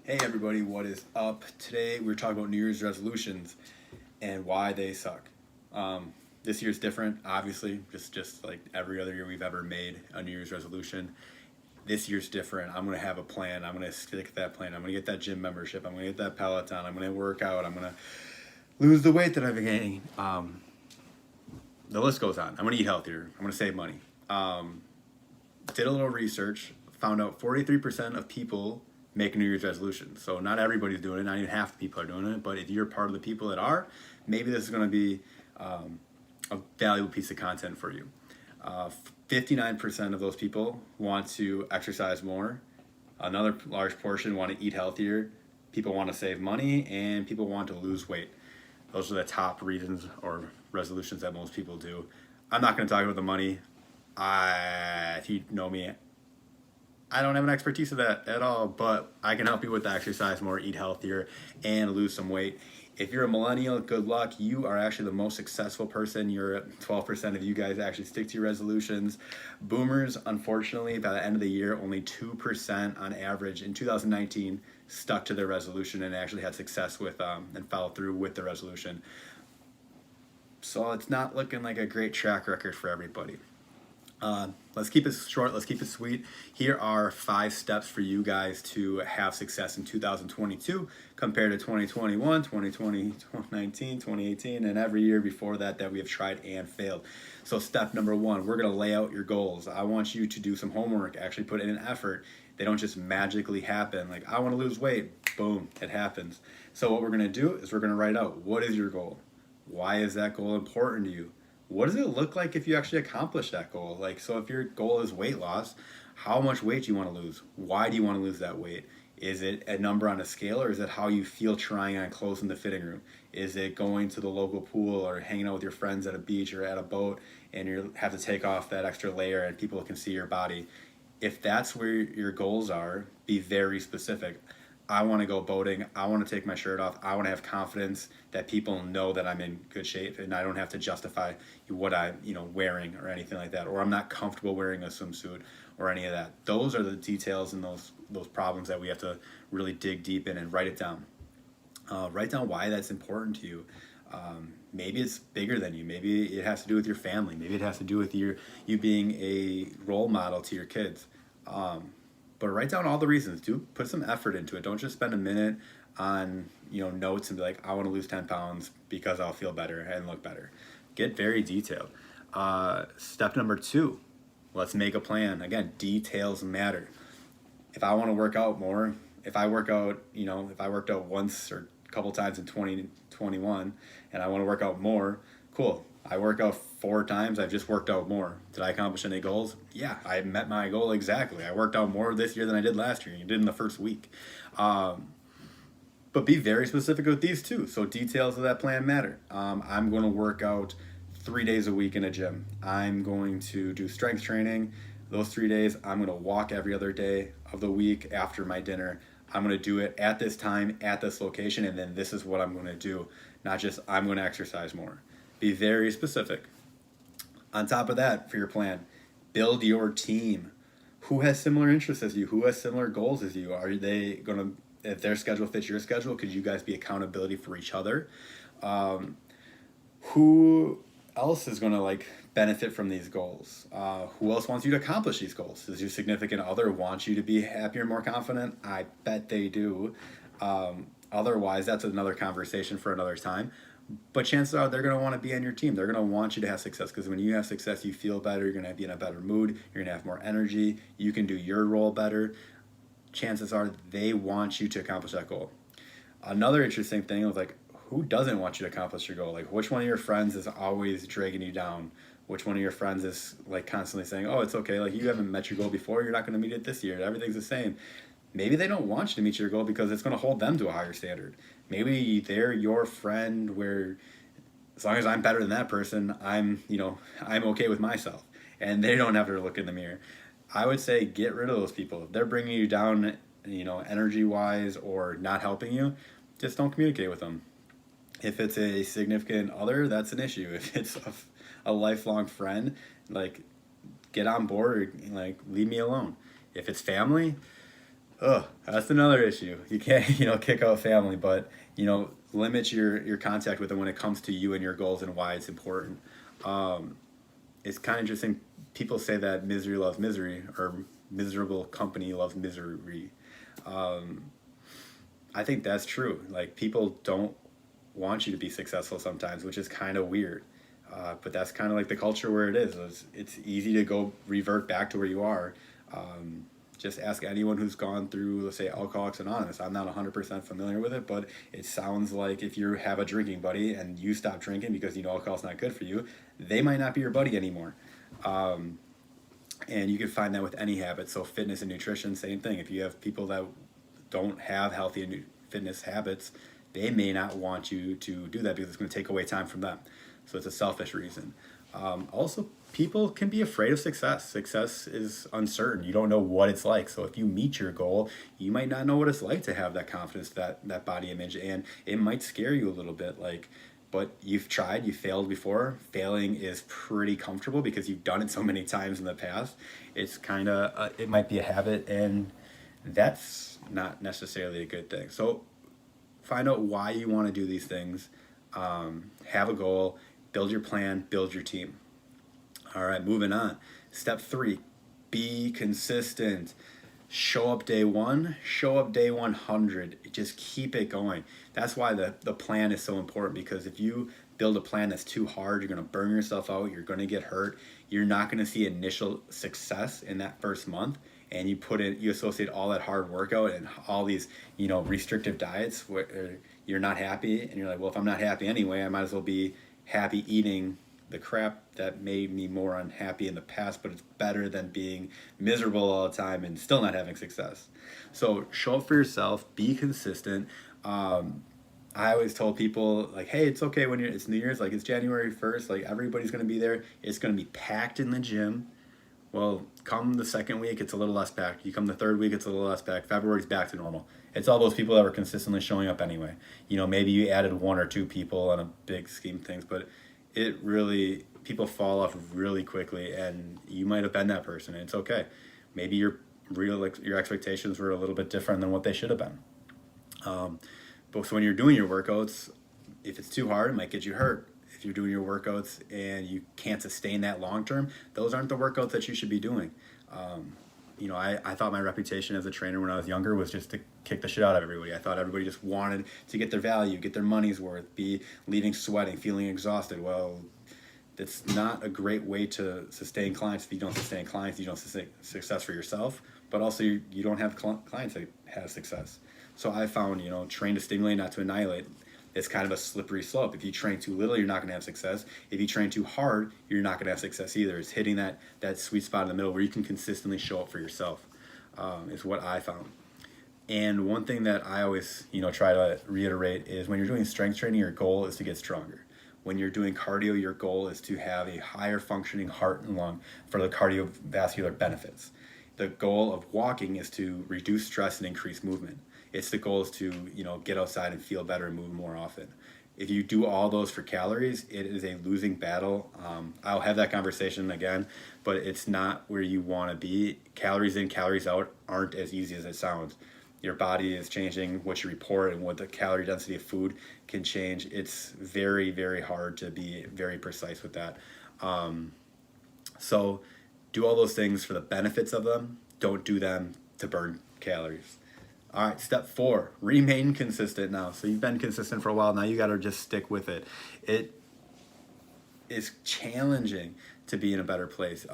Hey everybody, what is up? Today we're talking about New Year's resolutions and why they suck. This year's different, obviously, just like every other year we've ever made a New Year's resolution. This year's different. I'm gonna have a plan. I'm gonna stick to that plan. I'm gonna get that gym membership. I'm gonna get that Peloton. I'm gonna work out. I'm gonna lose the weight that I've been gaining. The list goes on. I'm gonna eat healthier. I'm gonna save money. Did a little research, found out 43% of people make a New Year's resolution. So not everybody's doing it. Not even half the people are doing it. But if you're part of the people that are, maybe this is going to be a valuable piece of content for you. 59% of those people want to exercise more. Another large portion want to eat healthier. People want to save money, and people want to lose weight. Those are the top reasons or resolutions that most people do. I'm not going to talk about the money. If you know me, I don't have an expertise of that at all, but I can help you with exercise more, eat healthier, and lose some weight. If you're a millennial, good luck. You are actually the most successful person. You're 12% of you guys actually stick to your resolutions. Boomers, unfortunately, by the end of the year, only 2% on average in 2019 stuck to their resolution and actually had success with and followed through with the resolution. So it's not looking like a great track record for everybody. Let's keep it short. Let's keep it sweet. Here are 5 steps for you guys to have success in 2022 compared to 2021, 2020, 2019, 2018, and every year before that we have tried and failed. So step number 1, we're going to lay out your goals. I want you to do some homework, actually put in an effort. They don't just magically happen. Like, I want to lose weight. Boom, it happens. So what we're going to do is we're going to write out, what is your goal? Why is that goal important to you? What does it look like if you actually accomplish that goal? Like, so if your goal is weight loss, how much weight do you want to lose? Why do you want to lose that weight? Is it a number on a scale, or is it how you feel trying on clothes in the fitting room? Is it going to the local pool or hanging out with your friends at a beach or at a boat and you have to take off that extra layer and people can see your body? If that's where your goals are, be very specific. I want to go boating. I want to take my shirt off. I want to have confidence that people know that I'm in good shape and I don't have to justify what I'm, wearing or anything like that. Or I'm not comfortable wearing a swimsuit or any of that. Those are the details and those problems that we have to really dig deep in and write it down. Write down why that's important to you. Maybe it's bigger than you. Maybe it has to do with your family. Maybe it has to do with you being a role model to your kids. But write down all the reasons. Put some effort into it. Don't just spend a minute on notes and be like, I want to lose 10 pounds because I'll feel better and look better. Get very detailed. Step number 2, let's make a plan. Again, details matter. If I want to work out more, if I worked out once or a couple times in 2021 and I want to work out more, cool. I work out 4 times. I've just worked out more. Did I accomplish any goals? Yeah, I met my goal exactly. I worked out more this year than I did last year. You did in the first week. But be very specific with these too. So details of that plan matter. I'm going to work out 3 days a week in a gym. I'm going to do strength training. Those 3 days, I'm going to walk every other day of the week after my dinner. I'm going to do it at this time, at this location, and then this is what I'm going to do. Not just, I'm going to exercise more. Be very specific. On top of that, for your plan, build your team. Who has similar interests as you? Who has similar goals as you? Are they going to, if their schedule fits your schedule, could you guys be accountability for each other? Who else is going to benefit from these goals? Who else wants you to accomplish these goals? Does your significant other want you to be happier, more confident? I bet they do. Otherwise, that's another conversation for another time. But chances are they're going to want to be on your team. They're going to want you to have success because when you have success, you feel better. You're going to be in a better mood. You're going to have more energy. You can do your role better. Chances are they want you to accomplish that goal. Another interesting thing was who doesn't want you to accomplish your goal? Which one of your friends is always dragging you down? Which one of your friends is constantly saying, oh, it's okay. You haven't met your goal before. You're not going to meet it this year. Everything's the same. Maybe they don't want you to meet your goal because it's going to hold them to a higher standard. Maybe they're your friend where as long as I'm better than that person, I'm okay with myself. And they don't have to look in the mirror. I would say get rid of those people. If they're bringing you down, energy-wise or not helping you, just don't communicate with them. If it's a significant other, that's an issue. If it's a lifelong friend, get on board, leave me alone. If it's family, Oh, that's another issue. You can't, kick out family, but, limit your contact with them when it comes to you and your goals and why it's important. Um, it's kind of interesting. People say that misery loves misery, or miserable company loves misery. Um, I think that's true. Like, people don't want you to be successful sometimes, which is kind of weird. But that's kind of like the culture where it is. It's easy to go revert back to where you are. Um, just ask anyone who's gone through, let's say, Alcoholics Anonymous. I'm not 100% familiar with it, but it sounds like if you have a drinking buddy and you stop drinking because you know alcohol's not good for you, they might not be your buddy anymore. Um, and you can find that with any habit. So fitness and nutrition, same thing. If you have people that don't have healthy fitness habits, they may not want you to do that because it's going to take away time from them. So it's a selfish reason. Also, people can be afraid of success. Success is uncertain. You don't know what it's like. So if you meet your goal, you might not know what it's like to have that confidence, that body image, and it might scare you a little bit. Like, but you've tried, you failed before. Failing is pretty comfortable because you've done it so many times in the past. It's kind of it might be a habit, and that's not necessarily a good thing. So find out why you want to do these things. Have a goal, build your plan, build your team. All right, moving on. Step 3, be consistent. Show up day 1, show up day 100. Just keep it going. That's why the plan is so important, because if you build a plan that's too hard, you're going to burn yourself out, you're going to get hurt, you're not going to see initial success in that first month. And you associate all that hard workout and all these, restrictive diets where you're not happy, and you're like, well, if I'm not happy anyway, I might as well be happy eating the crap that made me more unhappy in the past, but it's better than being miserable all the time and still not having success. So show up for yourself, be consistent. I always told people, like, hey, it's okay when it's New Year's, like it's January 1st, like everybody's gonna be there. It's gonna be packed in the gym. Well, come the second week, it's a little less packed. You come the third week, it's a little less packed. February's back to normal. It's all those people that were consistently showing up anyway. Maybe you added 1 or 2 people on a big scheme of things, but it really, people fall off really quickly, and you might have been that person, and it's okay. Maybe your expectations were a little bit different than what they should have been. But so when you're doing your workouts, if it's too hard, it might get you hurt. If you're doing your workouts and you can't sustain that long term, those aren't the workouts that you should be doing. I thought my reputation as a trainer when I was younger was just to kick the shit out of everybody. I thought everybody just wanted to get their value, get their money's worth, be leaving sweating, feeling exhausted. Well, that's not a great way to sustain clients. If you don't sustain clients, you don't sustain success for yourself, but also you don't have clients that have success. So I found, train to stimulate, not to annihilate. It's kind of a slippery slope. If you train too little, you're not going to have success. If you train too hard, you're not going to have success either. It's hitting that sweet spot in the middle where you can consistently show up for yourself, is what I found. And one thing that I always, try to reiterate is when you're doing strength training, your goal is to get stronger. When you're doing cardio, your goal is to have a higher functioning heart and lung for the cardiovascular benefits. The goal of walking is to reduce stress and increase movement. It's the goal is to, get outside and feel better and move more often. If you do all those for calories, it is a losing battle. I'll have that conversation again, but it's not where you want to be. Calories in, calories out aren't as easy as it sounds. Your body is changing what you report, and what the calorie density of food can change. It's very, very hard to be very precise with that. So do all those things for the benefits of them. Don't do them to burn calories. All right, step 4, remain consistent now. So you've been consistent for a while. Now you got to just stick with it. It is challenging to be in a better place.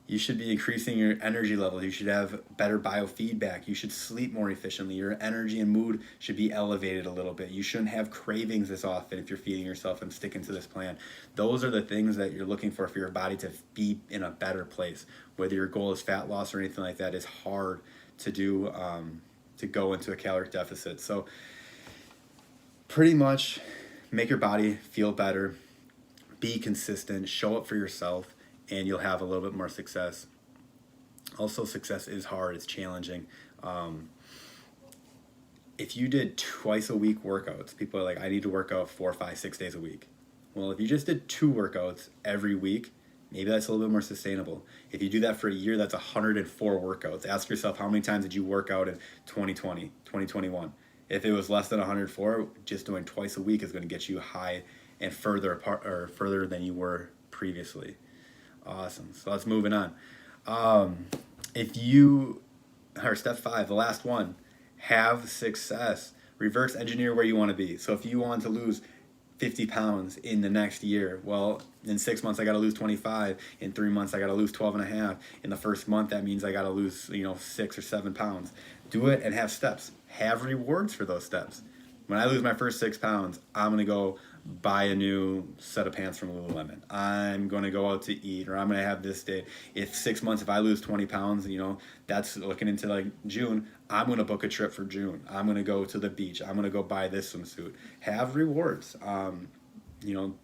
You should be increasing your energy levels. You should have better biofeedback. You should sleep more efficiently. Your energy and mood should be elevated a little bit. You shouldn't have cravings as often if you're feeding yourself and sticking to this plan. Those are the things that you're looking for your body to be in a better place. Whether your goal is fat loss or anything like that, is hard to do, to go into a caloric deficit. So pretty much make your body feel better, be consistent, show up for yourself, and you'll have a little bit more success. Also, success is hard, it's challenging. If you did twice a week workouts, people are like, I need to work out 4, 5, 6 days a week. Well, if you just did 2 workouts every week, Maybe that's a little bit more sustainable. If you do that for a year, that's 104 workouts. Ask yourself, how many times did you work out in 2020, 2021? If it was less than 104, just doing twice a week is going to get you high and further apart, or further than you were previously. Awesome. So let's moving on. If you, or step 5, the last one, have success. Reverse engineer where you want to be. So if you want to lose 50 pounds in the next year, well, in 6 months I got to lose 25. In 3 months I got to lose 12 and a half. In the first month that means I got to lose 6 or 7 pounds. Do it and have steps. Have rewards for those steps. When I lose my first 6 pounds, I'm gonna go buy a new set of pants from Lululemon. I'm gonna go out to eat, or I'm gonna have this day. If 6 months, if I lose 20 pounds, that's looking into like June. I'm gonna book a trip for June. I'm gonna go to the beach. I'm gonna go buy this swimsuit. Have rewards.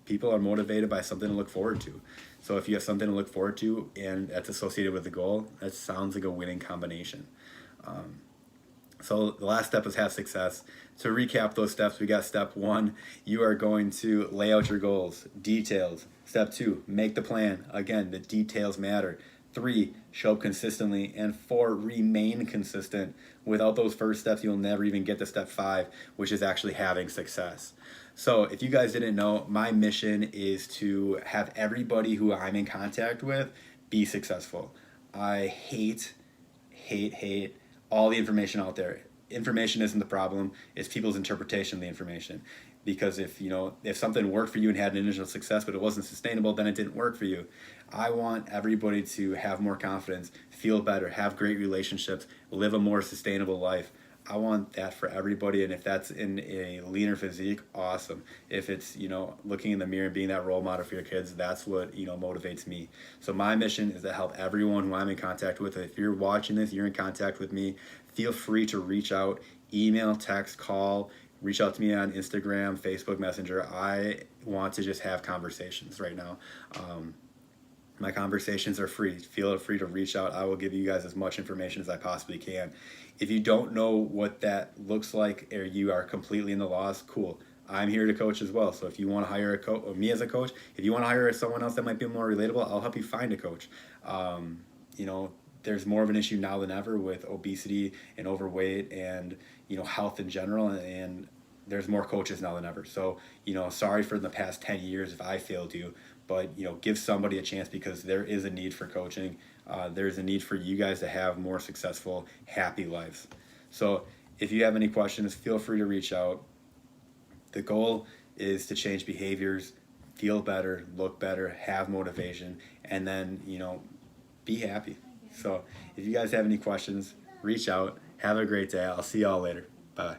People are motivated by something to look forward to. So if you have something to look forward to and that's associated with the goal, that sounds like a winning combination. So the last step is have success. To recap those steps, we got step 1, you are going to lay out your goals, details. Step 2, make the plan. Again, the details matter. 3, show up consistently. And 4, remain consistent. Without those first steps, you'll never even get to step 5, which is actually having success. So if you guys didn't know, my mission is to have everybody who I'm in contact with be successful. I hate all the information out there. Information isn't the problem, it's people's interpretation of the information. Because if something worked for you and had an initial success but it wasn't sustainable, then it didn't work for you. I want everybody to have more confidence, feel better, have great relationships, live a more sustainable life. I want that for everybody, and if that's in a leaner physique, awesome. If it's looking in the mirror and being that role model for your kids, that's what motivates me. So my mission is to help everyone who I'm in contact with. If you're watching this, you're in contact with me, feel free to reach out, email, text, call, reach out to me on Instagram, Facebook Messenger. I want to just have conversations right now. My conversations are free. Feel free to reach out. I will give you guys as much information as I possibly can. If you don't know what that looks like, or you are completely in the loss, cool. I'm here to coach as well. So if you want to hire a coach, or me as a coach, if you want to hire someone else that might be more relatable, I'll help you find a coach. There's more of an issue now than ever with obesity and overweight and health in general, and there's more coaches now than ever. So sorry for the past 10 years if I failed you, but give somebody a chance, because there is a need for coaching. There's a need for you guys to have more successful, happy lives. So if you have any questions, feel free to reach out. The goal is to change behaviors, feel better, look better, have motivation, and then be happy. So if you guys have any questions, reach out. Have a great day. I'll see y'all later. Bye.